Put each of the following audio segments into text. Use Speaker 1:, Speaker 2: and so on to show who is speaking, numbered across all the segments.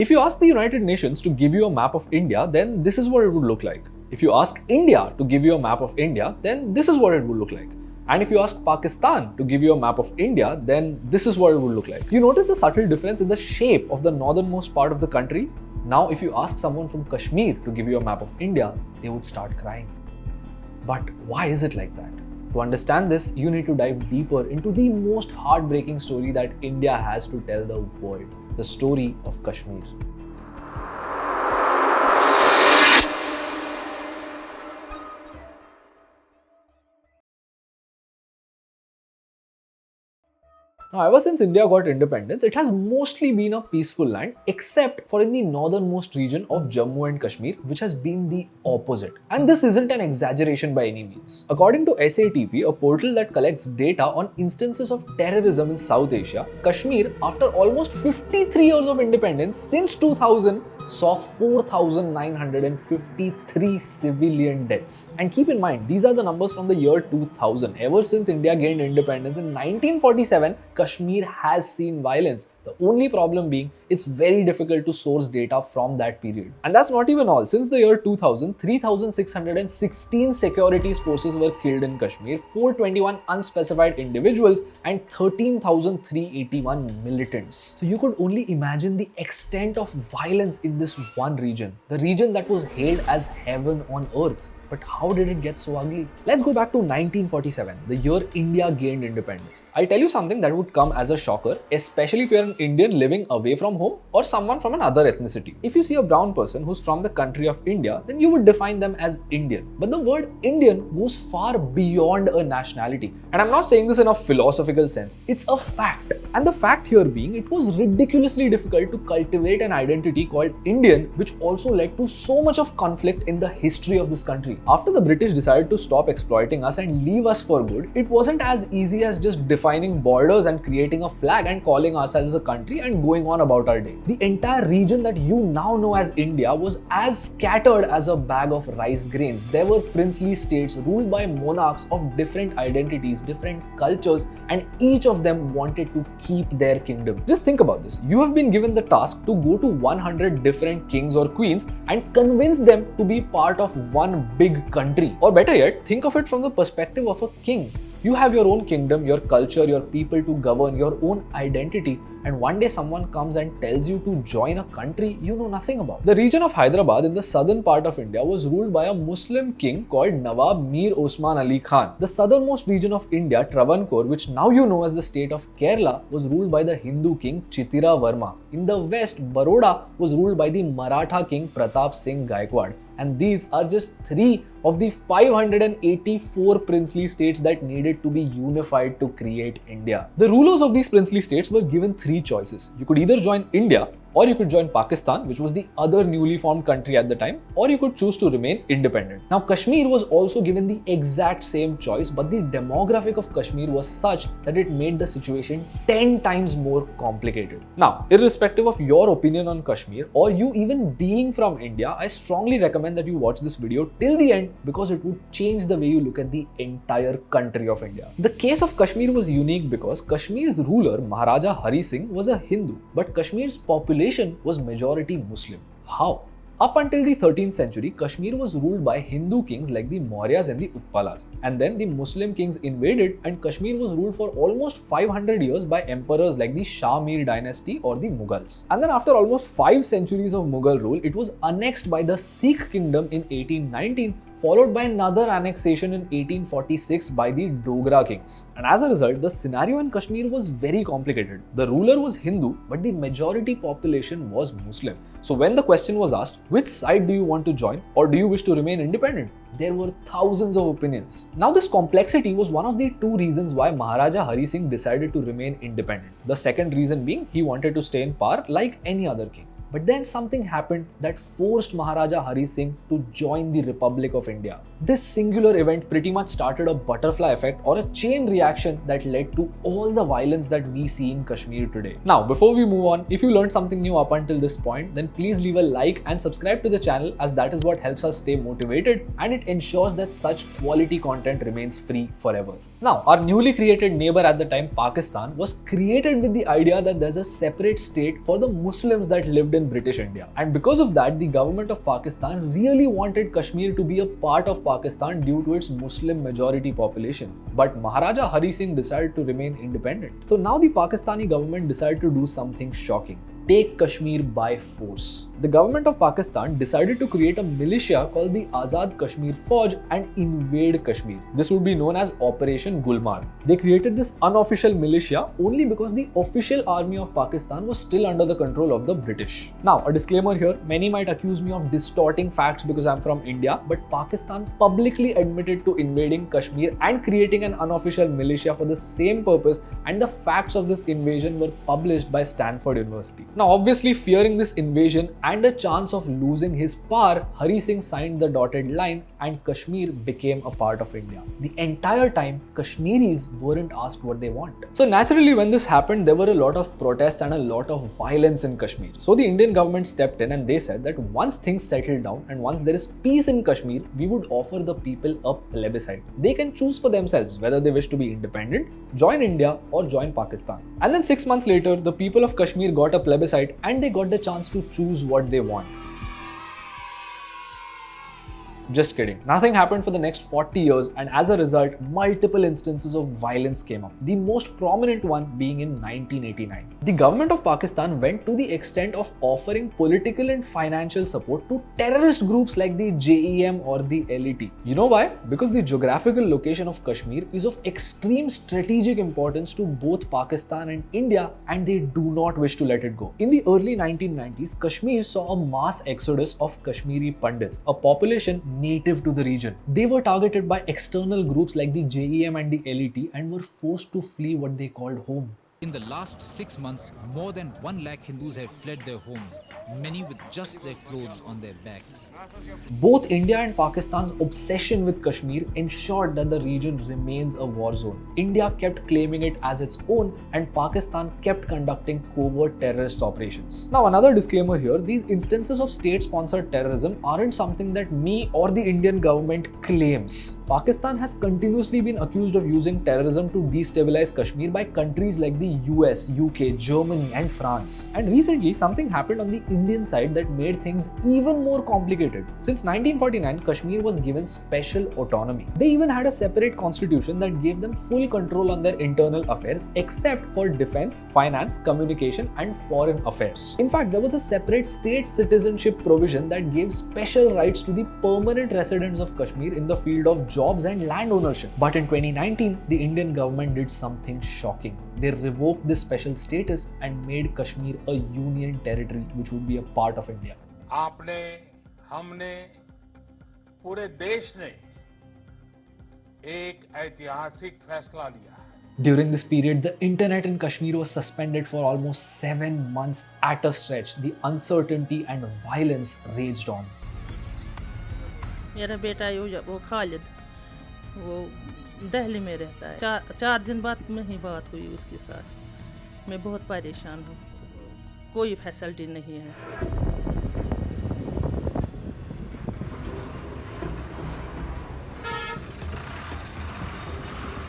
Speaker 1: If you ask the United Nations to give you a map of India, then this is what it would look like. If you ask India to give you a map of India, then this is what it would look like. And if you ask Pakistan to give you a map of India, then this is what it would look like. You notice the subtle difference in the shape of the northernmost part of the country? Now, if you ask someone from Kashmir to give you a map of India, they would start crying. But why is it like that? To understand this, you need to dive deeper into the most heartbreaking story that India has to tell the world, the story of Kashmir. Now, ever since India got independence, it has mostly been a peaceful land, except for in the northernmost region of Jammu and Kashmir, which has been the opposite. And this isn't an exaggeration by any means. According to SATP, a portal that collects data on instances of terrorism in South Asia, Kashmir, after almost 53 years of independence since 2000, saw 4,953 civilian deaths. And keep in mind, these are the numbers from the year 2000. Ever since India gained independence in 1947, Kashmir has seen violence. The only problem being, it's very difficult to source data from that period. And that's not even all. Since the year 2000, 3,616 securities forces were killed in Kashmir, 421 unspecified individuals, and 13,381 militants. So you could only imagine the extent of violence in this one region, the region that was hailed as heaven on earth. But how did it get so ugly? Let's go back to 1947, the year India gained independence. I'll tell you something that would come as a shocker, especially if you're an Indian living away from home or someone from another ethnicity. If you see a brown person who's from the country of India, then you would define them as Indian. But the word Indian goes far beyond a nationality. And I'm not saying this in a philosophical sense. It's a fact. And the fact here being, it was ridiculously difficult to cultivate an identity called Indian, which also led to so much of conflict in the history of this country. After the British decided to stop exploiting us and leave us for good, it wasn't as easy as just defining borders and creating a flag and calling ourselves a country and going on about our day. The entire region that you now know as India was as scattered as a bag of rice grains. There were princely states ruled by monarchs of different identities, different cultures, and each of them wanted to keep their kingdom. Just think about this. You have been given the task to go to 100 different kings or queens and convince them to be part of one big country. Or better yet, think of it from the perspective of a king. You have your own kingdom, your culture, your people to govern, your own identity, and one day someone comes and tells you to join a country you know nothing about. The region of Hyderabad in the southern part of India was ruled by a Muslim king called Nawab Mir Osman Ali Khan. The southernmost region of India, Travancore, which now you know as the state of Kerala, was ruled by the Hindu king Chitira Varma. In the west, Baroda was ruled by the Maratha king Pratap Singh Gaikwad. And these are just 3 of the 584 princely states that needed to be unified to create India. The rulers of these princely states were given 3 choices. You could either join India, or you could join Pakistan, which was the other newly formed country at the time, or you could choose to remain independent. Now, Kashmir was also given the exact same choice, but the demographic of Kashmir was such that it made the situation 10 times more complicated. Now, irrespective of your opinion on Kashmir, or you even being from India, I strongly recommend that you watch this video till the end because it would change the way you look at the entire country of India. The case of Kashmir was unique because Kashmir's ruler, Maharaja Hari Singh, was a Hindu, but Kashmir's population was majority Muslim. How? Up until the 13th century, Kashmir was ruled by Hindu kings like the Mauryas and the Utpalas. And then the Muslim kings invaded and Kashmir was ruled for almost 500 years by emperors like the Shah Mir dynasty or the Mughals. And then after almost 5 centuries of Mughal rule, it was annexed by the Sikh kingdom in 1819, followed by another annexation in 1846 by the Dogra kings. And as a result, the scenario in Kashmir was very complicated. The ruler was Hindu, but the majority population was Muslim. So when the question was asked, which side do you want to join or do you wish to remain independent? There were thousands of opinions. Now this complexity was one of the 2 reasons why Maharaja Hari Singh decided to remain independent. The second reason being he wanted to stay in power like any other king. But then something happened that forced Maharaja Hari Singh to join the Republic of India. This singular event pretty much started a butterfly effect or a chain reaction that led to all the violence that we see in Kashmir today. Now, before we move on, if you learned something new up until this point, then please leave a like and subscribe to the channel, as that is what helps us stay motivated and it ensures that such quality content remains free forever. Now, our newly created neighbor at the time, Pakistan, was created with the idea that there's a separate state for the Muslims that lived in British India. And because of that, the government of Pakistan really wanted Kashmir to be a part of Pakistan due to its Muslim majority population. But Maharaja Hari Singh decided to remain independent. So now the Pakistani government decided to do something shocking. Take Kashmir by force. The government of Pakistan decided to create a militia called the Azad Kashmir Fauj and invade Kashmir. This would be known as Operation Gulmarg. They created this unofficial militia only because the official army of Pakistan was still under the control of the British. Now, a disclaimer here, many might accuse me of distorting facts because I'm from India, but Pakistan publicly admitted to invading Kashmir and creating an unofficial militia for the same purpose, and the facts of this invasion were published by Stanford University. Now, obviously, fearing this invasion and a chance of losing his power, Hari Singh signed the dotted line and Kashmir became a part of India. The entire time, Kashmiris weren't asked what they want. So naturally, when this happened, there were a lot of protests and a lot of violence in Kashmir. So the Indian government stepped in and they said that once things settle down and once there is peace in Kashmir, we would offer the people a plebiscite. They can choose for themselves whether they wish to be independent, join India or join Pakistan. And then 6 months later, the people of Kashmir got a plebiscite and they got the chance to choose what they want. Just kidding. Nothing happened for the next 40 years, and as a result, multiple instances of violence came up. The most prominent one being in 1989. The government of Pakistan went to the extent of offering political and financial support to terrorist groups like the JEM or the LET. You know why? Because the geographical location of Kashmir is of extreme strategic importance to both Pakistan and India, and they do not wish to let it go. In the early 1990s, Kashmir saw a mass exodus of Kashmiri Pandits, a population native to the region. They were targeted by external groups like the JEM and the LET and were forced to flee what they called home.
Speaker 2: In the last 6 months, more than 1 lakh Hindus have fled their homes, many with just their clothes on their backs.
Speaker 1: Both India and Pakistan's obsession with Kashmir ensured that the region remains a war zone. India kept claiming it as its own and Pakistan kept conducting covert terrorist operations. Now, another disclaimer here, these instances of state-sponsored terrorism aren't something that me or the Indian government claims. Pakistan has continuously been accused of using terrorism to destabilize Kashmir by countries like the US, UK, Germany and France. And recently, something happened on the Indian side that made things even more complicated. Since 1949, Kashmir was given special autonomy. They even had a separate constitution that gave them full control on their internal affairs except for defense, finance, communication and foreign affairs. In fact, there was a separate state citizenship provision that gave special rights to the permanent residents of Kashmir in the field of jobs and land ownership. But in 2019, the Indian government did something shocking. They revoked this special status and made Kashmir a union territory which would be a part of India.
Speaker 3: आपने, हमने, पूरे देश ने एक ऐतिहासिक फैसला लिया है.
Speaker 1: During this period, the internet in Kashmir was suspended for almost 7 months at a stretch. The uncertainty and violence raged on.
Speaker 4: मेरा बेटा वो खालिद वो दिल्ली में रहता है. चार दिन बाद में ही बात हुई उसके साथ. मैं बहुत परेशान हूँ. कोई फैसिलिटी नहीं है.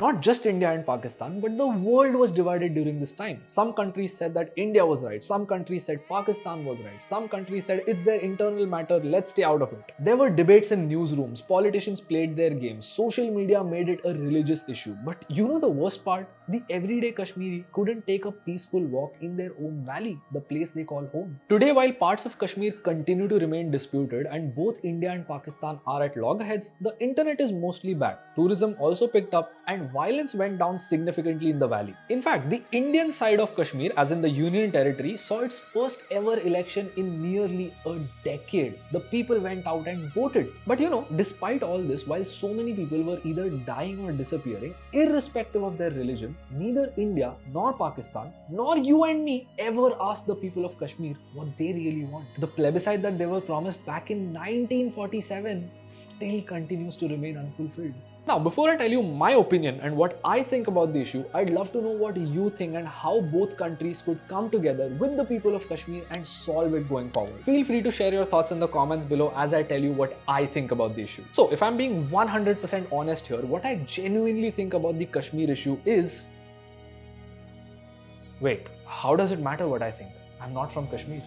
Speaker 1: Not just India and Pakistan, but the world was divided during this time. Some countries said that India was right, some countries said Pakistan was right, some countries said it's their internal matter, let's stay out of it. There were debates in newsrooms, politicians played their games, social media made it a religious issue. But you know the worst part? The everyday Kashmiri couldn't take a peaceful walk in their own valley, the place they call home. Today, while parts of Kashmir continue to remain disputed and both India and Pakistan are at loggerheads, the internet is mostly back. Tourism also picked up and violence went down significantly in the valley. In fact, the Indian side of Kashmir, as in the Union Territory, saw its first ever election in nearly a decade. The people went out and voted. But you know, despite all this, while so many people were either dying or disappearing, irrespective of their religion, neither India nor Pakistan nor you and me ever asked the people of Kashmir what they really want. The plebiscite that they were promised back in 1947 still continues to remain unfulfilled. Now, before I tell you my opinion and what I think about the issue, I'd love to know what you think and how both countries could come together with the people of Kashmir and solve it going forward. Feel free to share your thoughts in the comments below as I tell you what I think about the issue. So, if I'm being 100% honest here, what I genuinely think about the Kashmir issue is... Wait, how does it matter what I think? I'm not from Kashmir.